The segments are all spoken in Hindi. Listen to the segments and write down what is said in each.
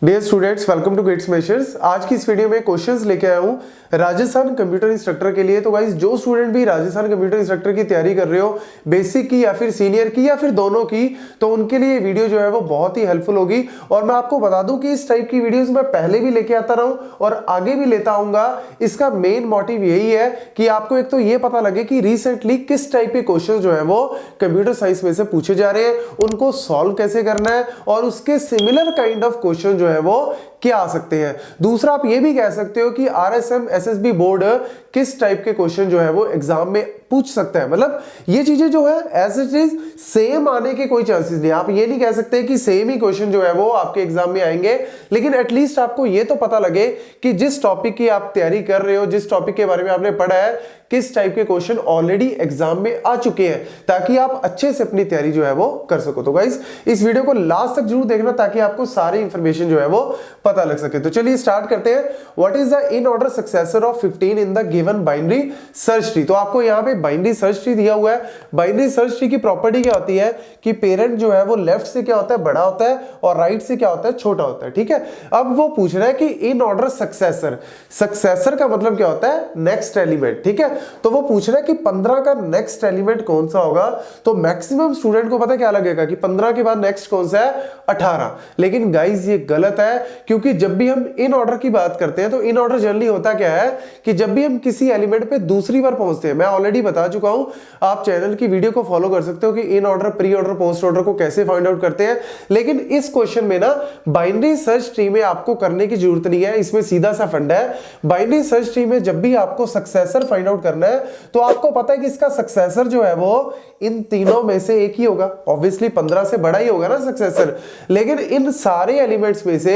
Dear students, welcome to Gate Smashers. आज की इस वीडियो में क्वेश्चंस लेके आया हूँ राजस्थान कंप्यूटर इंस्ट्रक्टर के लिए। तो गाइस, जो स्टूडेंट भी राजस्थान कंप्यूटर इंस्ट्रक्टर की तैयारी कर रहे हो, बेसिक की या फिर सीनियर की या फिर दोनों की, तो उनके लिए वीडियो जो है वो बहुत ही हेल्पफुल होगी। और मैं आपको बता दूं कि इस टाइप की वीडियोस मैं पहले भी लेके आता रहा हूं और आगे भी लेता आऊंगा। इसका मेन मोटिव यही है कि आपको एक तो ये पता लगे कि रिसेंटली किस टाइप के क्वेश्चन जो है वो कंप्यूटर साइंस में से पूछे जा रहे हैं, उनको सॉल्व कैसे करना है और उसके सिमिलर काइंड ऑफ क्वेश्चन जो है वो क्या आ सकते हैं। दूसरा, आप ये भी कह सकते हो कि आरएसएम एसएसबी बोर्ड किस टाइप के क्वेश्चन जो है वो एग्जाम में पूछ सकता है। मतलब ये चीजें जो है एज इट इज सेम आने के कोई चांसेस नहीं। आप ये नहीं कह सकते कि सेम ही क्वेश्चन जो है वो आपके एग्जाम में आएंगे, लेकिन एटलीस्ट आपको ये तो पता लगे कि जिस टॉपिक की आप तैयारी कर रहे हो, जिस टॉपिक के बारे में आपने पढ़ा है, किस टाइप के क्वेश्चन ऑलरेडी एग्जाम में आ चुके हैं, ताकि आप अच्छे से अपनी तैयारी जो है वो कर सको। तो गाइस, इस वीडियो को लास्ट तक जरूर देखना ताकि आपको सारी इंफॉर्मेशन जो है वो पता लग सके। तो चलिए स्टार्ट करते हैं। What is the in order successor of 15 in the given binary search tree. तो आपको यहाँ पे बाइनरी सर्च ट्री दिया हुआ है। बाइनरी सर्च ट्री की प्रॉपर्टी क्या होती है कि पेरेंट जो है वो लेफ्ट से क्या होता है, बड़ा होता है, और राइट से क्या होता है, छोटा होता है। ठीक है, अब वो पूछ रहा है कि इन ऑर्डर सक्सेसर, सक्सेसर का मतलब क्या होता है, नेक्स्ट एलिमेंट। ठीक है, तो वो पूछ रहा है कि 15 का नेक्स्ट एलिमेंट कौन सा होगा। तो मैक्सिमम स्टूडेंट को पता क्या लगेगा कि 15 के बाद नेक्स्ट कौन सा है, 18। लेकिन गाइस, ये गलत है, क्योंकि जब भी हम इन ऑर्डर की बात करते हैं तो इन ऑर्डर जनरली होता क्या है कि जब भी हम किसी एलिमेंट पे दूसरी बार पहुंचते हैं, मैं ऑलरेडी बता चुका हूं, आप चैनल की वीडियो को फॉलो कर सकते हो कि in order, pre order, post order को कैसे फाइंड आउट करते हैं। लेकिन इस क्वेश्चन में ना बाइनरी सर्च ट्री में आपको करने की जरूरत नहीं है। इसमें सीधा सा फंडा है। बाइनरी सर्च ट्री में जब भी आपको सक्सेसर फाइंड आउट करना है तो आपको पता है कि इसका सक्सेसर जो है वो इन तीनों में से एक ही होगा। ऑब्वियसली 15 से बड़ा ही होगा ना सक्सेसर, लेकिन इन सारे एलिमेंट्स में से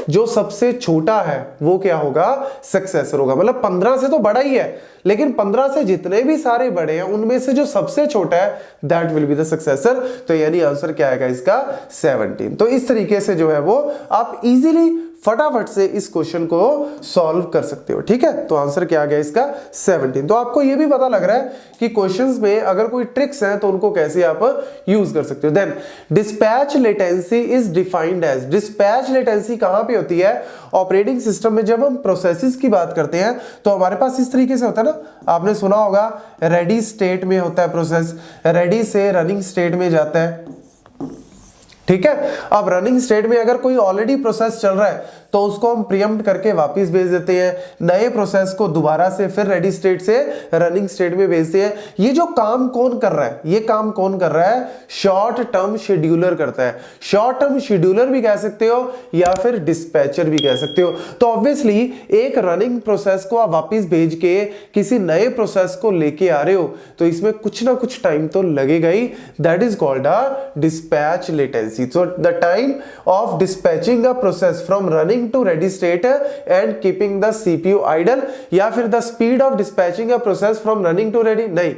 जो सबसे छोटा है वो क्या होगा, सक्सेसर होगा। मतलब 15 से तो बड़ा ही है, लेकिन 15 से जितने भी सारे बड़े हैं उनमें से जो सबसे छोटा है that will be the successor. तो यानी आंसर क्या आएगा इसका, 17। तो इस तरीके से जो है वो आप इजीली फटाफट से इस क्वेश्चन को सॉल्व कर सकते हो। ठीक है, तो आंसर क्या आ गया इसका, 17। तो आपको यह भी पता लग रहा है कि क्वेश्चंस में अगर कोई ट्रिक्स हैं तो उनको कैसे आप यूज कर सकते हो। Then dispatch latency is defined as. Dispatch latency कहां पे होती है, ऑपरेटिंग सिस्टम में जब हम प्रोसेसेस की बात करते हैं तो हमारे पास इस तरीके से होता है ना, आपने सुना होगा रेडी स्टेट में होता है प्रोसेस, रेडी से रनिंग स्टेट में जाता है। ठीक है, अब रनिंग स्टेट में अगर कोई ऑलरेडी प्रोसेस चल रहा है तो उसको हम प्रीएम्प्ट करके वापस भेज देते हैं, नए प्रोसेस को दोबारा से फिर रेडी स्टेट से रनिंग स्टेट में भेजते हैं। ये जो काम कौन कर रहा है, ये काम कौन कर रहा है, शॉर्ट टर्म शेड्यूलर करता है। शॉर्ट टर्म शेड्यूलर भी कह सकते हो या फिर डिस्पैचर भी कह सकते हो। तो ऑब्वियसली एक रनिंग प्रोसेस को आप वापस भेज के किसी नए प्रोसेस को लेके आ रहे हो तो इसमें कुछ ना कुछ टाइम तो लगेगा ही। That is called a dispatch latency. So the time of dispatching a process from running to ready state and keeping the CPU idle, या फिर the speed of dispatching a process from running to ready, नहीं,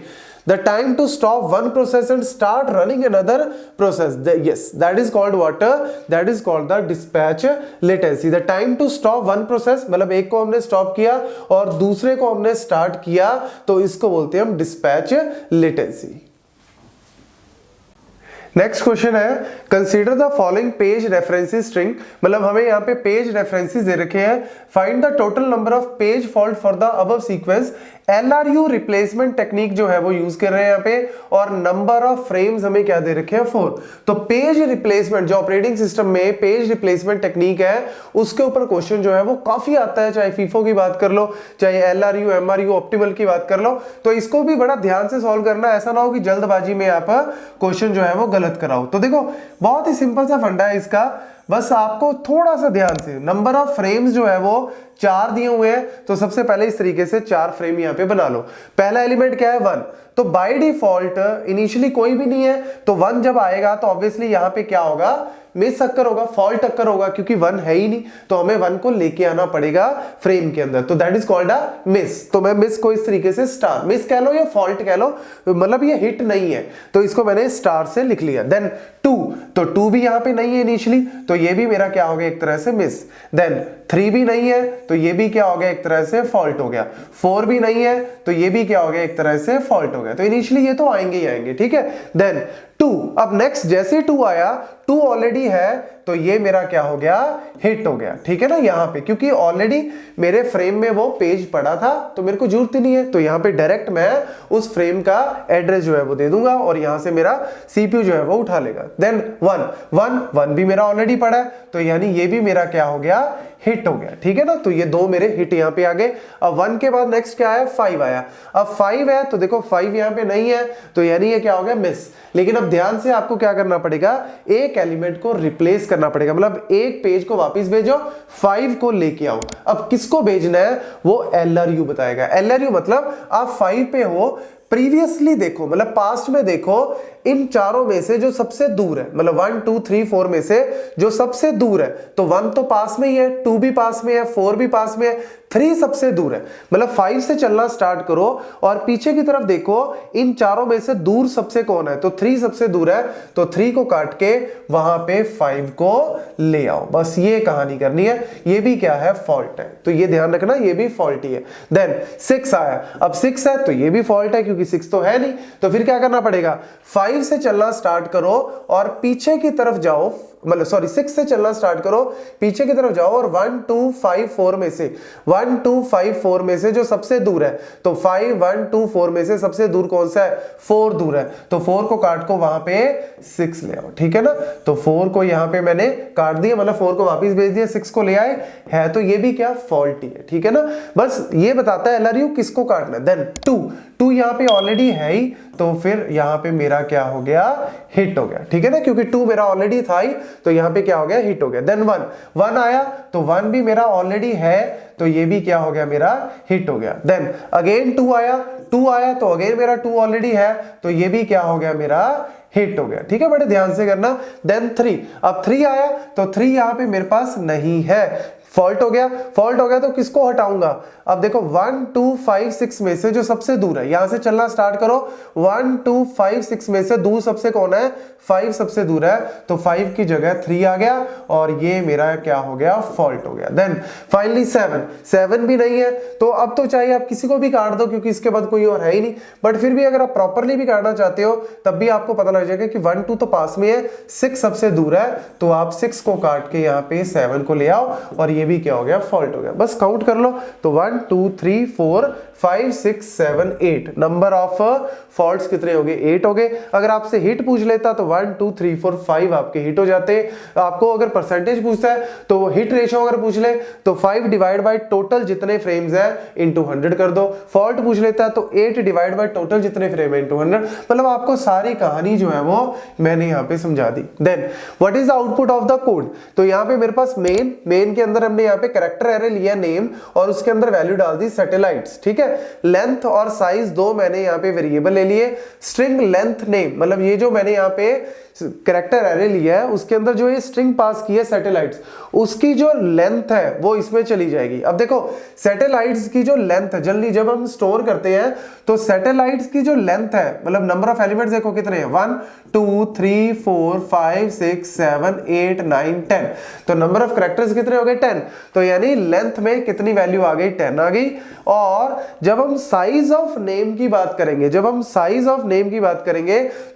the time to stop one process and start running another process, yes, that is called what, that is called the dispatch latency. The time to stop one process मतलब एक को हमने स्टॉप किया और दूसरे को हमने स्टार्ट किया, तो इसको बोलते हैं हम डिस्पैच लेटेंसी। नेक्स्ट क्वेश्चन है, consider the following page references string. मतलब हमें यहाँ पे पेज रेफरेंसेस दे रखे हैं। Find the total number of page fault for the above sequence. LRU replacement technique जो है वो यूज कर रहे हैं यहाँ पे, और नंबर ऑफ फ्रेम्स हमें क्या दे रखे हैं, 4। तो पेज रिप्लेसमेंट, जो ऑपरेटिंग सिस्टम में पेज रिप्लेसमेंट टेक्निक है, उसके ऊपर क्वेश्चन जो है वो काफी आता है। चाहे फीफो की बात कर लो, चाहे LRU, MRU, ऑप्टिमल की बात कर लो, तो इसको भी बड़ा ध्यान से सॉल्व करना। ऐसा ना हो कि जल्दबाजी में आप क्वेश्चन जो है वो गलत कराओ। तो देखो, बहुत ही सिंपल सा फंडा है इसका, बस आपको थोड़ा सा ध्यान से, नंबर ऑफ फ्रेम्स जो है वो 4 दिए हुए हैं, तो सबसे पहले इस तरीके से 4 फ्रेम यहां पे बना लो। पहला एलिमेंट क्या है, 1। तो बाय डिफॉल्ट इनिशियली कोई भी नहीं है, तो 1 जब आएगा तो ऑब्वियसली यहां पे क्या होगा, मिस अक्कर होगा, फॉल्ट अक्कर होगा, क्योंकि 1 है ही नहीं, तो हमें 1 को लेके आना पड़ेगा फ्रेम के अंदर। तो that is called a miss. तो मैं मिस को इस तरीके से स्टार, मिस कह लो या फॉल्ट कह लो, मतलब ये हिट नहीं है, तो इसको मैंने स्टार से लिख लिया। देन 2, तो 2 भी यहां पे नहीं है इनिशियली, तो ये भी मेरा क्या हो गया, एक तरह से मिस। देन 3 भी नहीं है, तो ये भी क्या हो गया, एक तरह से फॉल्ट हो गया। 4 भी नहीं है, तो ये भी क्या हो गया, एक तरह से फॉल्ट हो गया। तो इनिशियली ये तो आएंगे ही आएंगे। ठीक है, देन 2। अब नेक्स्ट जैसे 2 आया, 2 ऑलरेडी है तो ये मेरा क्या हो गया, हिट हो गया, ठीक है ना। यहाँ पे क्योंकि ऑलरेडी मेरे फ्रेम में वो पेज पड़ा था तो मेरे को जरूरत ही नहीं है, तो यहाँ पे डायरेक्ट मैं उस फ्रेम का एड्रेस जो है वो दे दूंगा और यहाँ से मेरा सीपीयू जो है वो उठा लेगा। देन 1 भी मेरा ऑलरेडी पड़ा है तो यानी ये भी मेरा क्या हो गया, हिट हो गया, ठीक है ना। तो ये 2 मेरे हिट यहाँ पे आ गए। अब 1 के बाद नेक्स्ट क्या है, 5 आया। अब 5 है तो देखो 5 यहाँ पे नहीं है तो यानी ये क्या हो गया, मिस। लेकिन अब ध्यान से आपको क्या करना पड़ेगा, एक एलिमेंट को रिप्लेस करना पड़ेगा, मतलब एक पेज को वापस भेजो, 5 को लेके आओ। अब किसको भेजना है वो LRU बताएगा। LRU मतलब आप 5 पे हो, प्रीवियसली देखो मतलब पास्ट में देखो, इन चारों में से जो सबसे दूर है, मतलब 1 2 3 4 में से जो सबसे दूर है, तो 1 तो पास में ही है, 2 भी पास में है, 4 भी पास में है, 3 सबसे दूर है। मतलब 5 से चलना स्टार्ट करो और पीछे की तरफ देखो, इन चारों में से दूर सबसे कौन है, तो 3 सबसे दूर है, तो 3 को काट के वहां पे 5 को ले आओ। बस ये कहानी करनी है। ये भी क्या है, फॉल्ट है, तो ये ध्यान रखना, ये भी फॉल्टी है। देन 6 आया। अब 6 है तो ये भी फॉल्ट है क्योंकि 6 तो है नहीं, तो फिर क्या करना पड़ेगा, 5 से चलना स्टार्ट करो और पीछे की तरफ जाओ, मतलब सॉरी 6 से चलना स्टार्ट करो, पीछे की तरफ जाओ और 1 2 5 4 में से 1 2 5 4 में से जो सबसे दूर है, तो 5 1 2 4 में से सबसे दूर कौन सा है, 4 दूर है, तो 4 को काट को वहां पे 6 ले आओ, ठीक है ना। तो 4 को यहां पे मैंने काट दिया, मतलब 4 को वापस भेज दिया, 6 को ले आए है, तो ये भी क्या, फॉल्टी है, ठीक है ना। बस ये बताता है LRU किसको काटना है। देन 2 यहाँ पे ऑलरेडी है ही, तो फिर यहाँ पे मेरा क्या हो गया, हिट हो गया, ठीक है ना, क्योंकि 2 मेरा ऑलरेडी था ही, तो यहाँ पे क्या हो गया, हिट हो गया। देन 1 आया तो 1 भी मेरा ऑलरेडी है, तो ये भी क्या हो गया, मेरा हिट हो गया। देन अगेन 2 आया तो अगेन मेरा 2 ऑलरेडी है, तो ये भी क्या हो गया, मेरा हिट हो गया, ठीक है, बड़े ध्यान से करना। देन 3, अब 3 आया तो 3 यहाँ पे मेरे पास नहीं है, फॉल्ट हो गया तो किसको हटाऊंगा। अब देखो 1 2 5 6 में से जो सबसे दूर है, यहां से चलना स्टार्ट करो, 1 2 5 6 में से दूर सबसे कौन है, 5 सबसे दूर है, तो 5 की जगह 3 आ गया और ये मेरा क्या हो गया, फॉल्ट हो गया। देन फाइनली 7 भी नहीं है, तो अब तो चाहिए आप किसी को भी काट दो क्योंकि इसके बाद कोई और है ही नहीं, बट फिर भी अगर आप प्रॉपरली भी काटना चाहते हो तब भी आपको पता लग जाएगा कि 1 2 तो पास में है, 6 सबसे दूर है, तो आप 6 को काट के यहाँ पे 7 को ले आओ और ये भी क्या हो गया, फॉल्ट हो गया। बस काउंट कर लो, तो 1 2 3 4 5 6 7 8 नंबर ऑफ फॉल्ट्स कितने हो गए, 8 हो गए। अगर आपसे हिट पूछ लेता तो 1 2 3 4 5 आपके हिट हो जाते। आपको अगर परसेंटेज पूछता है तो हिट रेशियो अगर पूछ ले तो 5 डिवाइड बाय टोटल जितने फ्रेम्स है इनटू 100 कर दो। फॉल्ट पूछ लेता है तो 8 डिवाइड बाय टोटल जितने फ्रेम है इनटू 100। मतलब आपको सारी कहानी जो है वो मैंने यहाँ पे समझा दी। Then what is the output of the code, तो यहाँ पे मेरे पास मेन के अंदर हमने यहाँ पे कैरेक्टर एरे लिया नेम और उसके अंदर वैल्यू डाल दी सैटेलाइट्स, ठीक है। लेंथ और साइज दो मैंने यहाँ पे वेरिएबल ले लिए। स्ट्रिंग लेंथ नेम, मतलब ये जो मैंने यहाँ पे कैरेक्टर एरे लिया है उसके अंदर जो ये स्ट्रिंग पास की है सैटेलाइट्स, उसकी जो लेंथ है वो इसमें चली जाएगी। अब देखो सैटेलाइट्स की जो लेंथ है, जनरली जब हम स्टोर करते हैं तो सैटेलाइट्स की जो लेंथ है, मतलब नंबर ऑफ एलिमेंट्स देखो कितने हैं, 1 2 3 4 5 6 7 8 9 10, तो नंबर ऑफ कैरेक्टर्स कितने हो गए, 10। तो यानी लेंथ में कितनी वैल्यू आ गई, 10 आ गई। और जब हम साइज ऑफ नेम की बात करेंगे,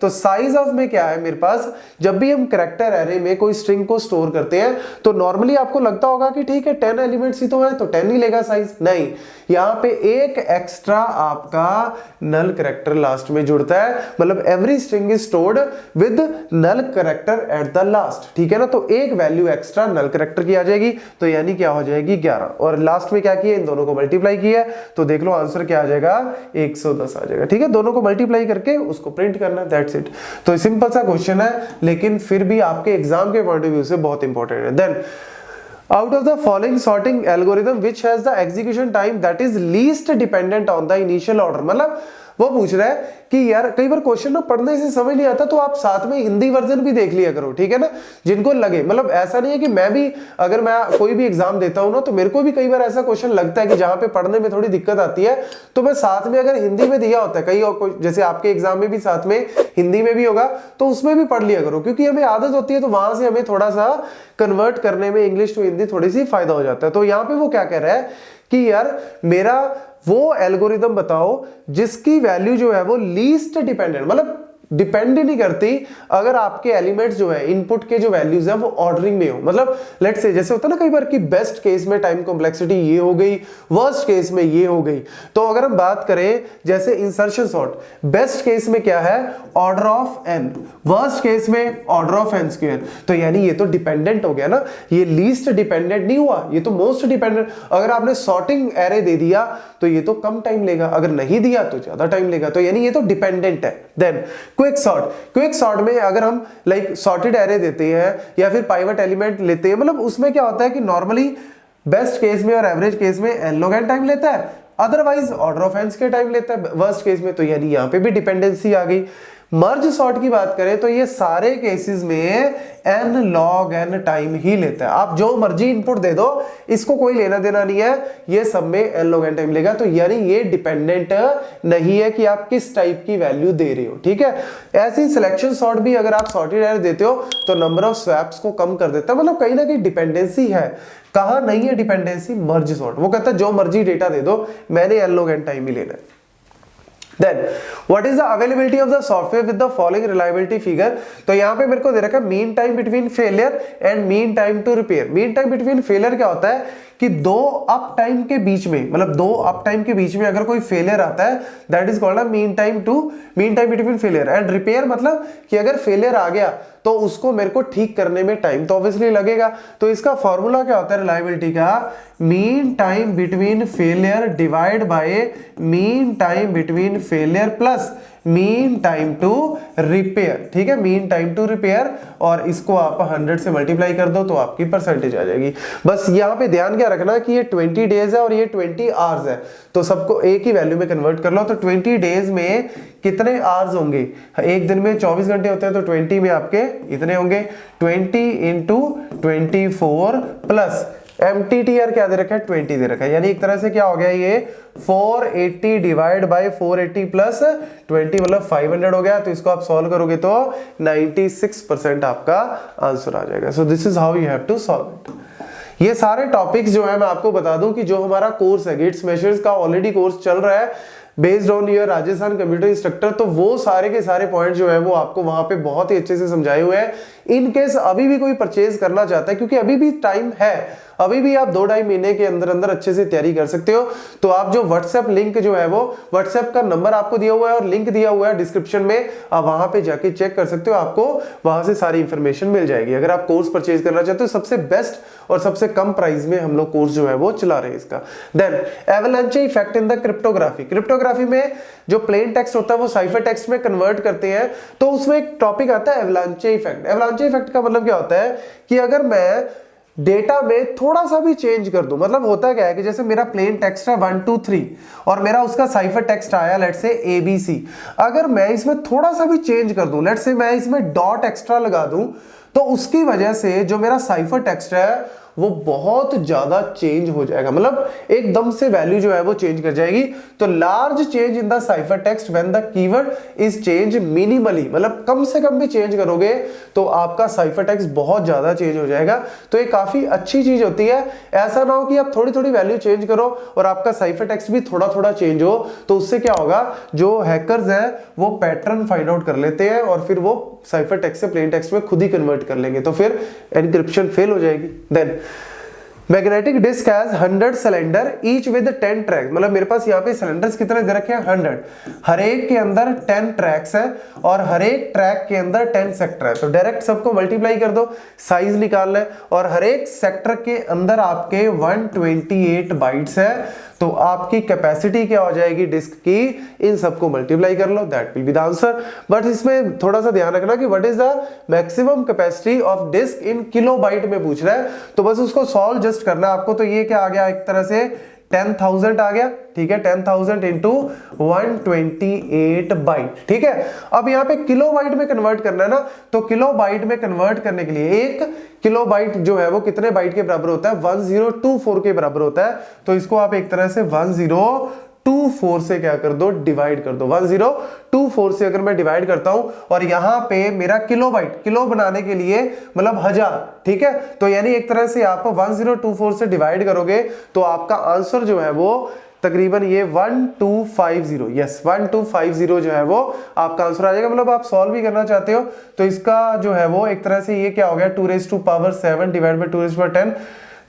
तो साइज ऑफ में क्या है मेरे पास, जब भी हम कैरेक्टर एरे में कोई स्ट्रिंग को स्टोर करते हैं तो नॉर्मली आपको लगता होगा कि ठीक है 10 एलिमेंट्स ही तो है तो 10 ही लेगा साइज, नहीं, यहां पे एक एक्स्ट्रा आपका नल कैरेक्टर लास्ट में जुड़ता है। मतलब every string is stored with null character at the last, ठीक है ना। तो एक वैल्यू एक्स्ट्रा नल कैरेक्टर की आ जाएगी, तो यानी क्या हो जाएगी 11, और लास्ट में क्या किया, इन दोनों को मल्टीप्लाई किया, तो देख लो आंसर क्या आ जाएगा, 110 आ जाएगा, ठीक है। दोनों को मल्टीप्लाई करके उसको प्रिंट करना, दैट्स इट। तो सिंपल सा क्वेश्चन है लेकिन फिर भी आपके एग्जाम के पॉइंट ऑफ व्यू से बहुत इंपॉर्टेंट है। Then out of the following sorting algorithm which has the execution time that is least dependent on the initial order, मतलब वो पूछ रहा है कि यार कई बार क्वेश्चन ना पढ़ने से समझ नहीं आता तो आप साथ में हिंदी वर्जन भी देख लिया करो, ठीक है ना, जिनको लगे। मतलब ऐसा नहीं है कि मैं भी अगर मैं कोई भी एग्जाम देता हूं ना तो मेरे को भी कई बार ऐसा क्वेश्चन लगता है कि जहां पे पढ़ने में थोड़ी दिक्कत आती है, तो मैं साथ में अगर हिंदी में दिया होता है कई और, जैसे आपके एग्जाम में भी साथ में हिंदी में भी होगा तो उसमें भी पढ़ लिया करो, क्योंकि हमें आदत होती है तो वहां से हमें थोड़ा सा कन्वर्ट करने में इंग्लिश टू हिंदी थोड़ी सी फायदा हो जाता है। तो यहाँ पे वो क्या कह रहा है कि यार मेरा वो एल्गोरिदम बताओ जिसकी वैल्यू जो है वो लीस्ट डिपेंडेंट, मतलब डिपेंड ही नहीं करती अगर आपके एलिमेंट्स जो है इनपुट के जो वैल्यूज है वो ऑर्डरिंग में हो। मतलब लेट्स से जैसे होता है ना कई बार कि बेस्ट केस में टाइम कॉम्प्लेक्सिटी ये हो गई, वर्स्ट केस में ये हो गई। तो अगर हम बात करें जैसे इंसर्शन सॉर्ट, बेस्ट केस में क्या है, order of n, worst case में ऑर्डर ऑफ n स्क्वायर। तो यानी ये तो डिपेंडेंट हो गया ना, ये लीस्ट डिपेंडेंट नहीं हुआ, ये तो मोस्ट डिपेंडेंट। अगर आपने सॉर्टिंग एरे दे दिया तो ये तो कम टाइम लेगा, अगर नहीं दिया तो ज्यादा टाइम लेगा, तो यानी ये तो डिपेंडेंट है। देन क्विक सॉर्ट में अगर हम लाइक सॉर्टेड एरे देते हैं या फिर पाइवट एलिमेंट लेते हैं, मतलब उसमें क्या होता है कि नॉर्मली बेस्ट केस में और एवरेज केस में n log n टाइम लेता है, अदरवाइज ऑर्डर ऑफ n के टाइम लेता है वर्स्ट केस में। तो यानी यहां पे भी डिपेंडेंसी आ गई। मर्ज सॉर्ट की बात करें तो ये सारे केसेस में n log n टाइम ही लेता है। आप जो मर्जी इनपुट दे दो, इसको कोई लेना देना नहीं है, ये सब में n log n टाइम लेगा। तो यानी ये डिपेंडेंट नहीं है कि आप किस टाइप की वैल्यू दे रहे हो, ठीक है। ऐसे ही सिलेक्शन सॉर्ट भी अगर आप सॉर्टेड एरे देते हो तो नंबर ऑफ स्वैप्स को कम कर देता है, मतलब कहीं ना कहीं डिपेंडेंसी है। कहां नहीं है डिपेंडेंसी, मर्ज सॉर्ट, वो कहता है जो मर्जी डेटा दे दो, मैंने n log n टाइम ही लेना है। Then what is the availability of the software with the following reliability figure? तो यहाँ पे मेरे को दे रखा है mean time between failure and mean time to repair। mean time between failure क्या होता है कि दो अप टाइम के बीच में, मतलब दो अप टाइम के बीच में अगर कोई फेलियर आता है that is called mean time between failure. And repair मतलब कि अगर फेलियर आ गया तो उसको मेरे को ठीक करने में टाइम तो ऑब्वियसली लगेगा। तो इसका फॉर्मूला क्या होता है रिलायबिलिटी का, mean time between failure divide by mean time between failure plus mean time to repair, ठीक है, मीन टाइम टू रिपेयर। और इसको आप 100 से मल्टीप्लाई कर दो तो आपकी परसेंटेज आ जाएगी। बस यहाँ पे ध्यान क्या रखना कि ये 20 डेज है और ये 20 आवर्स है, तो सबको एक ही वैल्यू में कन्वर्ट कर लो। तो 20 डेज में कितने आवर्स होंगे, एक दिन में 24 घंटे होते हैं, तो 20 में आपके इतने होंगे, 20 इंटू 24 प्लस MTTR क्या दे रखा है, 20 दे रखा है। यानी एक तरह से क्या हो गया ये 480 डिवाइड बाय 480 प्लस 20 मतलब 500 हो गया। तो इसको आप सॉल्व करोगे तो 96% आपका आंसर आ जाएगा। So this is how you have to solve it. ये सारे टॉपिक्स जो है मैं आपको बता दूं कि जो हमारा कोर्स है गेट्स मेशर्स का ऑलरेडी कोर्स चल रहा है based on your Rajasthan computer instructor, तो वो सारे के सारे पॉइंट जो है वो आपको वहां पे बहुत ही अच्छे से समझाए हुए हैं। इन केस अभी भी कोई परचेज करना चाहता है, क्योंकि अभी भी टाइम है, अभी भी आप 2-2.5 महीने के अंदर अंदर अच्छे से तैयारी कर सकते हो। तो आप जो व्हाट्सएप लिंक जो है वो व्हाट्सएप का नंबर आपको दिया हुआ है और लिंक दिया हुआ है डिस्क्रिप्शन में, आप वहां पे जाके चेक कर सकते हो, आपको वहां से सारी इंफॉर्मेशन मिल जाएगी। अगर आप कोर्स परचेज करना चाहते हो सबसे बेस्ट और सबसे कम प्राइस में हम लोग कोर्स जो है वो चला रहे हैं इसका। Then avalanche effect in the cryptography में जो प्लेन टेक्स्ट होता है वो साइफर टेक्स्ट में कन्वर्ट करते हैं, तो उसमें एक टॉपिक आता है एवलांचे इफेक्ट। एवलांचे इफेक्ट का मतलब क्या होता है कि अगर मैं डेटा में थोड़ा सा भी चेंज कर दूं, मतलब होता क्या है कि जैसे मेरा प्लेन टेक्स्ट है 1 2 3 और मेरा उसका साइफर टेक्स्ट आया लेट्स से ABC, अगर मैं इसमें थोड़ा सा भी चेंज कर दूं, लेट्स से मैं इसमें डॉट एक्स्ट्रा लगा दूं, तो उसकी वजह से जो मेरा साइफर टेक्स्ट है वो बहुत ज्यादा चेंज हो जाएगा, मतलब एकदम से वैल्यू जो है वो चेंज कर जाएगी। तो large change in the cipher text when the keyword is change minimally, मतलब कम से कम भी चेंज करोगे तो आपका साइफर टेक्स्ट बहुत ज्यादा चेंज हो जाएगा। तो ये काफी अच्छी चीज होती है। ऐसा ना हो कि आप थोड़ी थोड़ी वैल्यू चेंज करो और आपका साइफर टेक्स्ट भी थोड़ा थोड़ा चेंज हो, तो उससे क्या होगा, जो हैकर्स हैं वो पैटर्न फाइंड आउट कर लेते हैं और फिर वो साइफर टेक्स्ट से प्लेन टेक्स्ट में खुद ही कन्वर्ट कर लेंगे, तो फिर एनक्रिप्शन फेल हो जाएगी। Then magnetic disk has 100 cylinder each with 10 tracks, मतलब मेरे पास यहाँ पे सिलेंडर्स कितने दे रखे हैं 100, हर एक के अंदर 10 ट्रैक्स है और हर एक ट्रैक के अंदर 10 सेक्टर है। तो डायरेक्ट सबको मल्टीप्लाई कर दो, साइज निकालना है, और हर एक सेक्टर के अंदर आपके 128 बाइट्स है। तो आपकी कैपेसिटी क्या हो जाएगी डिस्क की, इन सबको मल्टीप्लाई कर लो, that will be the answer. But इसमें थोड़ा सा ध्यान रखना कि what is the maximum capacity of disk in kilobyte में पूछ रहा है, तो बस उसको सॉल्व जस्ट करना है आपको। तो ये क्या आ गया, एक तरह से 10,000 आ गया, ठीक है, 10,000 इंटू 128 बाइट, ठीक है। अब यहाँ पे किलो बाइट में कन्वर्ट करना है ना, तो किलो बाइट में कन्वर्ट करने के लिए 1 किलो बाइट जो है वो कितने बाइट के बराबर होता है, 1024 के बराबर होता है। तो इसको आप एक तरह से 1024 से क्या कर दो, डिवाइड कर दो। 1024 से अगर मैं डिवाइड करता हूं और यहां पे मेरा किलोबाइट, किलो बनाने के लिए मतलब 1000, ठीक है, तो यानी एक तरह से आप 1024 से डिवाइड करोगे तो आपका आंसर जो है वो तकरीबन ये 1250, यस 1250 जो है वो आपका आंसर आ जाएगा। मतलब आप सॉल्व भी करना चाहते हो तो इसका जो है वो एक तरह से ये क्या हो गया 2⁻7 डिवाइड बाई 2⁻10,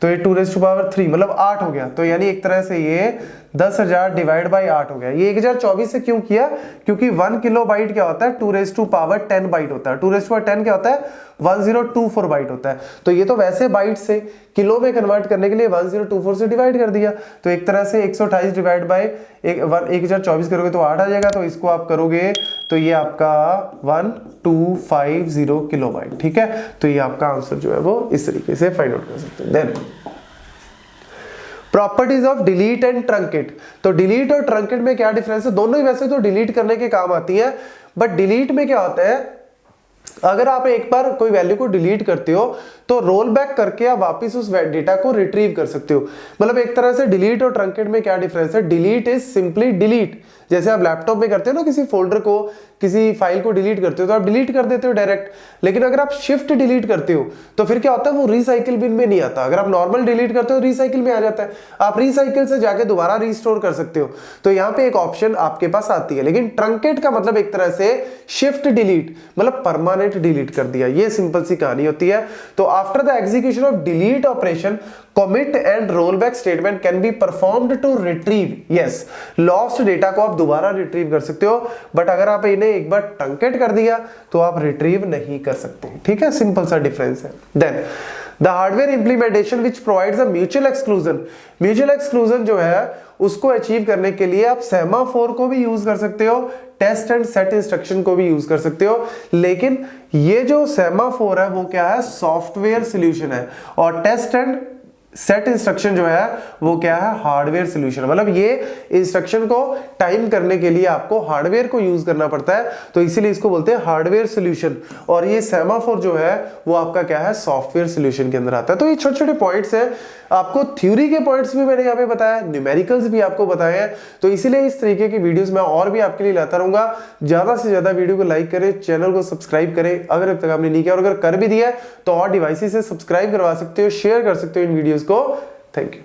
तो ये 2⁻3 मतलब 8 हो गया। तो यानी एक तरह से ये 10,000 डिवाइड बाई 8 हो गया। ये 1024 से क्यों किया, क्योंकि 1 किलो बाइट क्या होता है 2⁻10 बाइट होता है, 2⁻10 क्या होता है 1024 बाइट होता है। तो ये तो वैसे बाइट से किलो में कन्वर्ट करने के लिए 1024 से डिवाइड कर दिया। तो एक तरह से 128 डिवाइड बाई 1024 करोगे तो 8 आ जाएगा। तो इसको आप करोगे तो ये आपका 1250 किलो बाइट, ठीक है। तो ये आपका आंसर जो है वो इस तरीके से फाइंड आउट कर सकते हैं। Then properties of delete and truncate. तो डिलीट और ट्रंकेट में क्या डिफरेंस है, दोनों ही वैसे तो डिलीट करने के काम आती है, बट डिलीट में क्या होता है, अगर आप एक बार कोई वैल्यू को डिलीट करते हो तो रोल बैक करके आप वापस उस डेटा को रिट्रीव कर सकते हो। मतलब एक तरह से डिलीट और ट्रंकेट में क्या डिफरेंस है, डिलीट इज सिंपली डिलीट, जैसे आप लैपटॉप में करते हो ना, किसी फोल्डर को किसी फाइल को डिलीट करते हो तो आप डिलीट कर देते हो डायरेक्ट। लेकिन अगर आप शिफ्ट डिलीट करते हो तो फिर क्या होता है, वो रिसाइकिल बिन में नहीं आता। अगर आप नॉर्मल डिलीट करते हो रिसाइकिल में आ जाता है, आप रिसाइकिल से जाके दोबारा रिस्टोर कर सकते हो। तो यहाँ पे एक ऑप्शन आपके पास आती है। लेकिन ट्रंकेट का मतलब एक तरह से शिफ्ट डिलीट, मतलब परमानेंट डिलीट कर दिया, ये सिंपल सी कहानी होती है। तो after the execution of delete operation commit and rollback statement can be performed to retrieve, yes, lost data को आप दोबारा रिट्रीव कर सकते हो, बट अगर आप इन्हें एक बार ट्रंकेट कर दिया तो आप रिट्रीव नहीं कर सकते, ठीक है। सिंपल सा डिफरेंस है। Then the hardware implementation which provides a mutual exclusion, mutual exclusion जो है उसको अचीव करने के लिए आप सेमाफोर को भी यूज कर सकते हो, टेस्ट एंड सेट इंस्ट्रक्शन को भी यूज कर सकते हो। लेकिन ये जो सेमाफोर है वो क्या है, सॉफ्टवेयर सॉल्यूशन है, और टेस्ट एंड सेट इंस्ट्रक्शन जो है वो क्या है, हार्डवेयर सॉल्यूशन। मतलब ये इंस्ट्रक्शन को टाइम करने के लिए आपको हार्डवेयर को यूज करना पड़ता है, तो इसीलिए इसको बोलते हैं हार्डवेयर सॉल्यूशन। और ये सेमाफोर जो है वो आपका क्या है, सॉफ्टवेयर सॉल्यूशन के अंदर आता है। तो ये छोटे छोटे पॉइंट्स हैं, आपको थ्योरी के पॉइंट्स भी मैंने यहाँ पे बताया, न्यूमेरिकल्स भी आपको बताए हैं। तो इसीलिए इस तरीके की वीडियोस मैं और भी आपके लिए लाता रहूंगा। ज्यादा से ज्यादा वीडियो को लाइक करें, चैनल को सब्सक्राइब करें अगर अब तक आपने नहीं किया, और अगर कर भी दिया है तो और डिवाइसेस से सब्सक्राइब करवा सकते हो, शेयर कर सकते हो इन वीडियोस को। Thank you.